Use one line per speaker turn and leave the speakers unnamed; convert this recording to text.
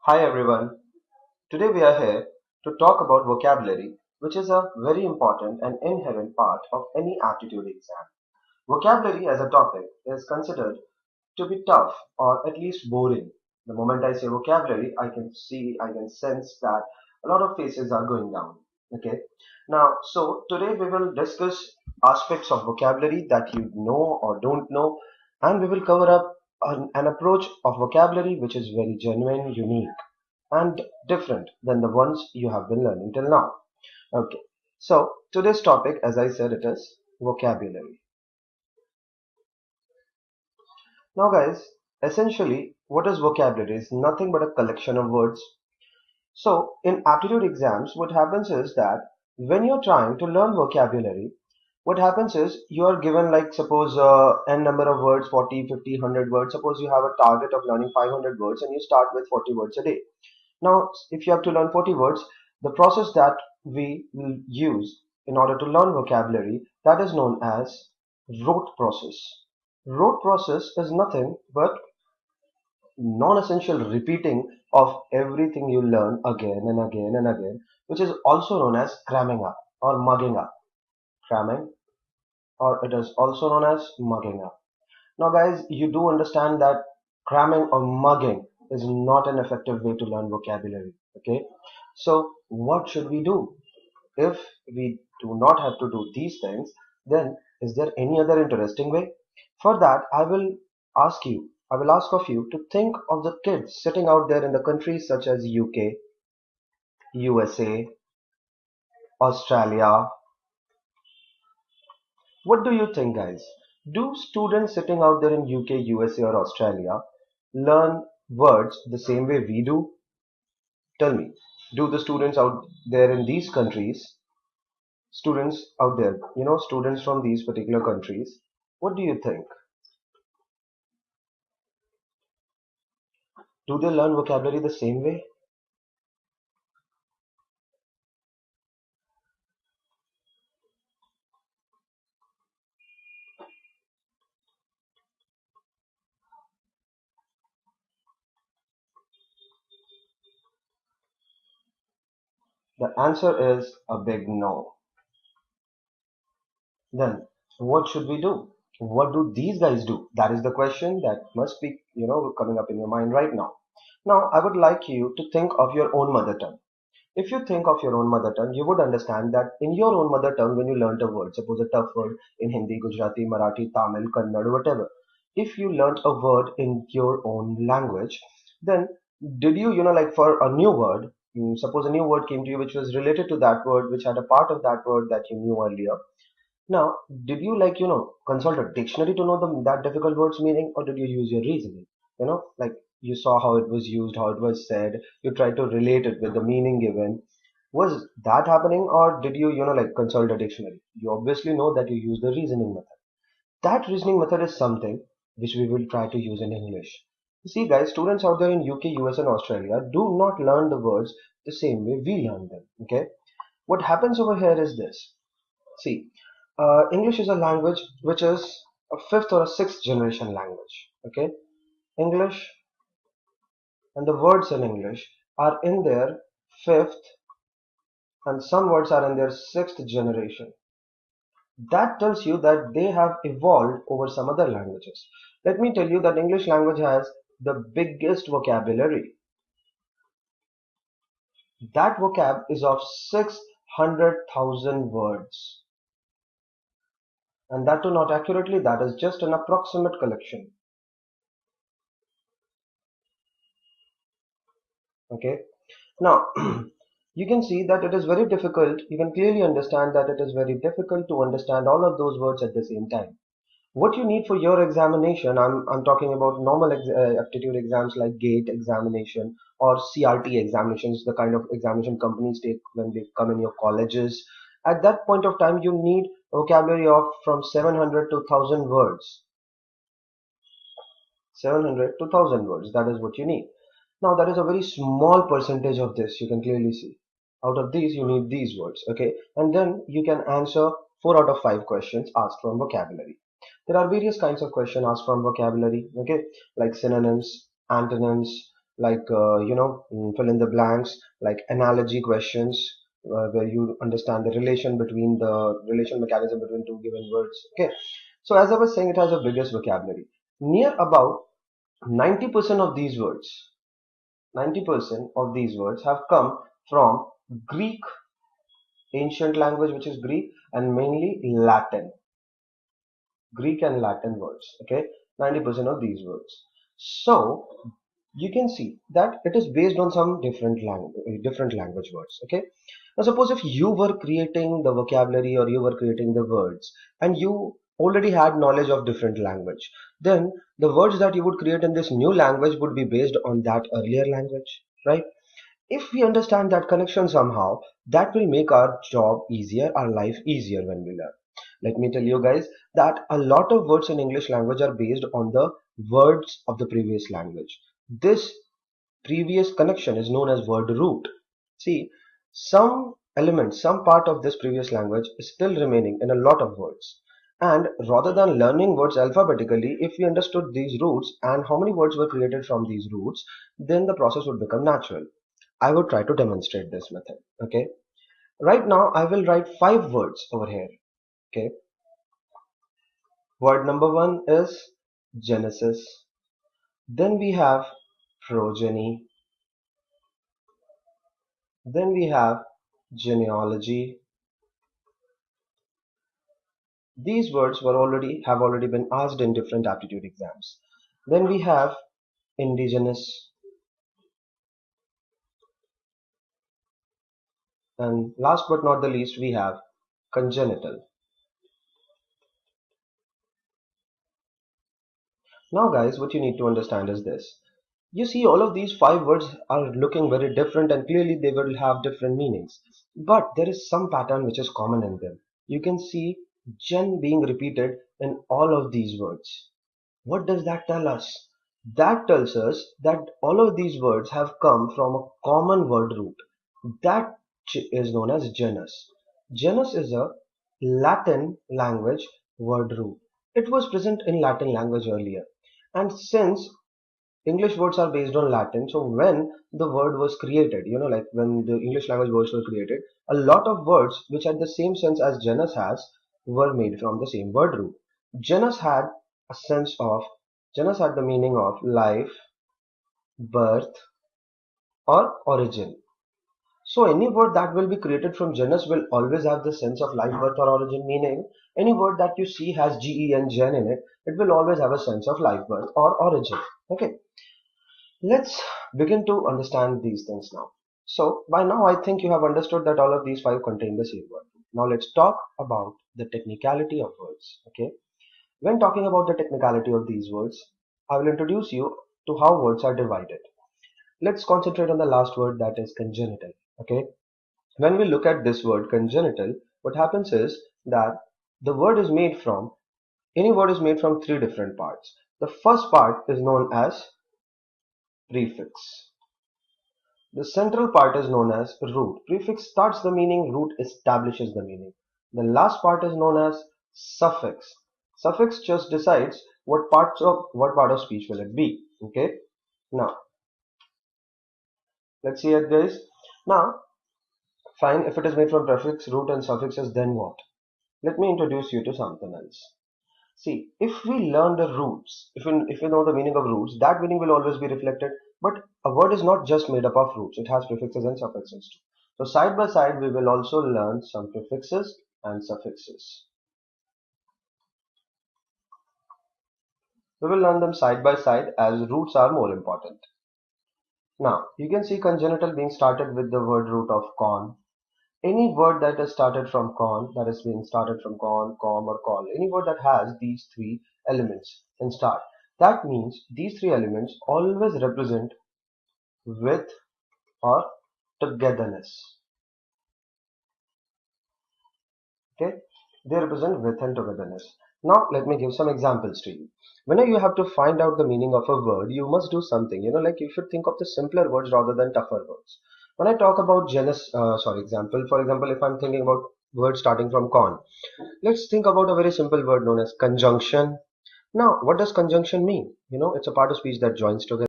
Hi everyone. Today we are here to talk about vocabulary, which is a very important and inherent part of any aptitude exam. Vocabulary as a topic is considered to be tough or at least boring. The moment I say vocabulary, I can sense that a lot of faces are going down. Okay. Now, so today we will discuss aspects of vocabulary that you know or don't know, and we will cover up an approach of vocabulary which is very genuine, unique, and different than the ones you have been learning till now. Okay. So today's topic, as I said, it is vocabulary. Now guys, essentially what is vocabulary is nothing but a collection of words. So in aptitude exams, what happens is that when you're trying to learn vocabulary, what happens is you are given, like, suppose n number of words, 40, 50, 100 words. Suppose you have a target of learning 500 words and you start with 40 words a day. Now if you have to learn 40 words, the process that we will use in order to learn vocabulary, that is known as rote process. Rote process is nothing but non-essential repeating of everything you learn again and again and again, which is also known as cramming up or mugging up. Cramming, or it is also known as mugging up. Now guys, you do understand that cramming or mugging is not an effective way to learn vocabulary. Okay, so what should we do? If we do not have to do these things, then is there any other interesting way? For that, I will ask of you to think of the kids sitting out there in the countries such as UK, USA, Australia. What do you think, guys? Do students sitting out there in UK, USA, or Australia learn words the same way we do? Tell me, do the students out there in these countries, students out there, students from these particular countries, what do you think? Do they learn vocabulary the same way? The answer is a big no. Then what should we do? What do these guys do? That is the question that must be, coming up in your mind right now. Now, I would like you to think of your own mother tongue. If you think of your own mother tongue, you would understand that in your own mother tongue, when you learnt a word, suppose a tough word in Hindi, Gujarati, Marathi, Tamil, Kannada, whatever, if you learnt a word in your own language, then did you, like for a new word, suppose a new word came to you which was related to that word, which had a part of that word that you knew earlier. Now, did you, consult a dictionary to know that difficult word's meaning, or did you use your reasoning? Like you saw how it was used, how it was said, you tried to relate it with the meaning given. Was that happening, or did you, consult a dictionary? You obviously know that you use the reasoning method. That reasoning method is something which we will try to use in English. You see, guys, students out there in UK, US, and Australia do not learn the words the same way we learn them. Okay, what happens over here is this. See, English is a language which is a fifth or a sixth generation language. Okay, English and the words in English are in their fifth, and some words are in their sixth generation. That tells you that they have evolved over some other languages. Let me tell you that English language has the biggest vocabulary. That vocab is of 600,000 words. And that too not accurately, that is just an approximate collection. Okay. Now, you can see that it is very difficult. You can clearly understand that it is very difficult to understand all of those words at the same time. What you need for your examination, I'm talking about normal aptitude exams like GATE examination or CRT examinations, the kind of examination companies take when they come in your colleges. At that point of time, you need a vocabulary of from 700 to 1000 words. 700 to 1000 words, that is what you need. Now that is a very small percentage of this, you can clearly see. Out of these you need these words, okay, and then you can answer 4 out of 5 questions asked from vocabulary. There are various kinds of questions asked from vocabulary, okay, like synonyms, antonyms, like fill in the blanks, like analogy questions, where you understand the relation mechanism between two given words. Okay, so as I was saying, it has the biggest vocabulary. Near about 90% of these words, 90% of these words have come from Greek, ancient language which is Greek, and mainly Latin. Greek and Latin words. Okay, 90% of these words. So you can see that it is based on some different language words. Okay, now suppose if you were creating the vocabulary or you were creating the words and you already had knowledge of different language, then the words that you would create in this new language would be based on that earlier language, right? If we understand that connection somehow, that will make our job easier, our life easier when we learn. Let me tell you guys that a lot of words in English language are based on the words of the previous language. This previous connection is known as word root. See, some element, some part of this previous language is still remaining in a lot of words. And rather than learning words alphabetically, if we understood these roots and how many words were created from these roots, then the process would become natural. I would try to demonstrate this method. Okay. Right now, I will write 5 words over here. Okay. Word number 1 is Genesis. Then we have progeny. Then we have genealogy. These words have already been asked in different aptitude exams. Then we have indigenous. And last but not the least, we have congenital. Now guys, what you need to understand is this. You see, all of these 5 words are looking very different and clearly they will have different meanings. But there is some pattern which is common in them. You can see gen being repeated in all of these words. What does that tell us? That tells us that all of these words have come from a common word root. That is known as genus. Genus is a Latin language word root. It was present in Latin language earlier. And since English words are based on Latin, so when the word was created, like when the English language words were created, a lot of words which had the same sense as genus has were made from the same word root. Genus had a sense of, genus had the meaning of life, birth, or origin. So any word that will be created from genus will always have the sense of life, birth, or origin, meaning any word that you see has gen, gen in it, it will always have a sense of life, birth, or origin. Okay. Let's begin to understand these things now. So by now I think you have understood that all of these 5 contain the same word. Now let's talk about the technicality of words. Okay. When talking about the technicality of these words, I will introduce you to how words are divided. Let's concentrate on the last word, that is congenital. Okay. When we look at this word congenital, what happens is that the word is made from, any word is made from 3 different parts. The first part is known as prefix. The central part is known as root. Prefix starts the meaning, root establishes the meaning. The last part is known as suffix. Suffix just decides what part of speech will it be. Okay. Now, let's see it guys. Now, fine, if it is made from prefix, root and suffixes, then what? Let me introduce you to something else. See, if we learn the roots, if we know the meaning of roots, that meaning will always be reflected. But a word is not just made up of roots, it has prefixes and suffixes too. So side by side, we will also learn some prefixes and suffixes. We will learn them side by side as roots are more important. Now, you can see congenital being started with the word root of con. Any word that is started from con, that is being started from con, com or col, any word that has these 3 elements in start, that means these 3 elements always represent with or togetherness. Okay, they represent with and togetherness. Now let me give some examples to you. Whenever you have to find out the meaning of a word, you must do something, like you should think of the simpler words rather than tougher words. When I talk about for example, if I'm thinking about words starting from con, let's think about a very simple word known as conjunction. Now what does conjunction mean? It's a part of speech that joins together